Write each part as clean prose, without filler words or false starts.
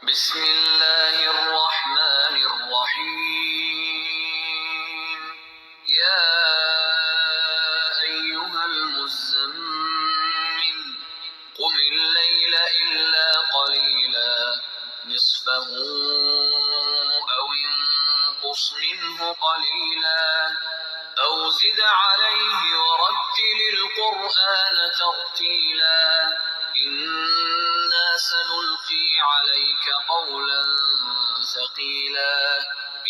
بسم الله الرحمن الرحيم يا أيها المزمل قم الليل إلا قليلا نصفه أو انقص منه قليلا أو زد عليه ورتل القرآن ترتيلا إنا سنلقي عليك قولا ثقيلا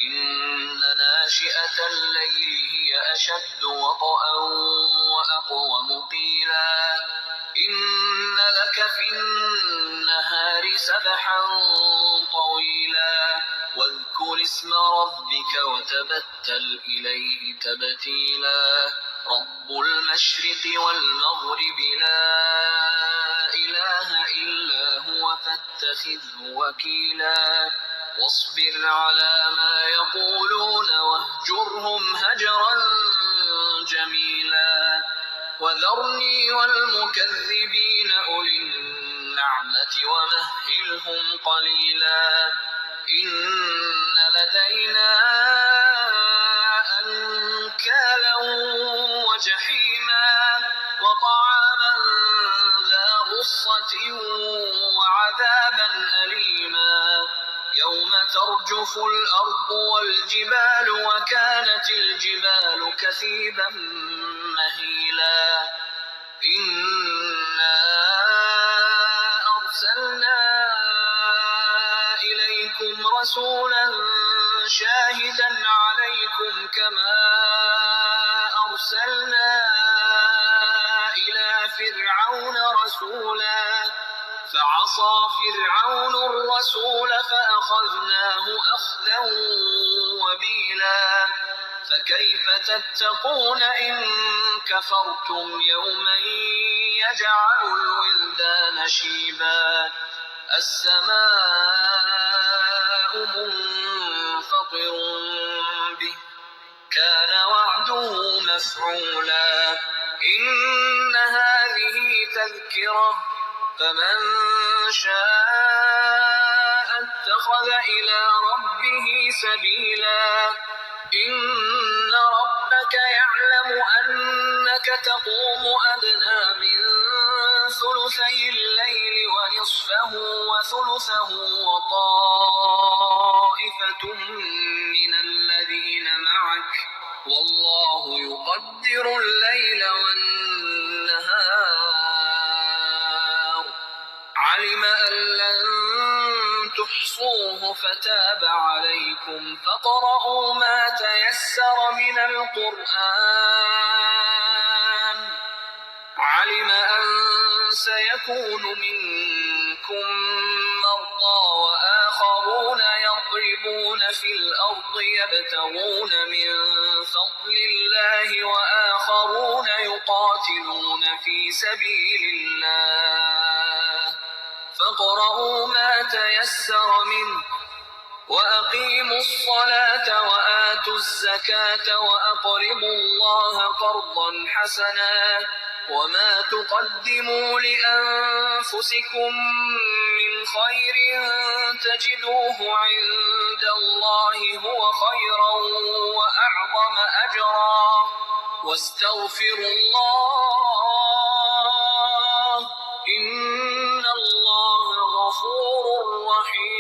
إن ناشئة الليل هي أشد وطئا وأقوم قيلا إن لك في النهار سبحا طويلا واذكر اسم ربك وتبتل إليه تبتيلا رب المشرق والمغرب لا إله إلا هو فاتخذه وكيلا واصبر على ما يقولون واهجرهم هجرا جميلا وذرني والمكذبين أولي النعمة ومهلهم قليلا إن لدينا أنكالا وجحيما وطعاما ذا غصة وعذابا أليما يوم ترجف الأرض والجبال وكانت الجبال كثيبا مهيلا إنا أرسلنا إليكم رسولا شاهدا عليكم كما أرسلنا إلى فرعون رسولا فعصى فرعون الرسول فأخذناه أخذا وبيلا فكيف تتقون إن كفرتم يوما يجعل الولدان شيبا السماء منفطر به كان وعده مفعولا إن هذه تذكرة فمن شاء اتخذ إلى ربه سبيلا إن ربك يعلم أنك تقوم أدنى من ثلثي الليل ونصفه وثلثه وطائفة من الذين معك والله يقدر الليل والنهار علم أن لن تحصوه فتاب عليكم فاقرؤوا ما تيسر من القرآن علم أن سيكون منكم مرضى وآخرون يضربون في الأرض يبتغون من فضل الله وآخرون يقاتلون في سبيل الله فاقرؤوا ما تيسر منه وأقيموا الصلاة وآتوا الزكاة وأقرضوا الله قرضا حسنا وما تقدموا لأنفسكم من خير تجدوه عند الله هو خيرا وأعظم أجرا واستغفروا الله إن الله غفور رحيم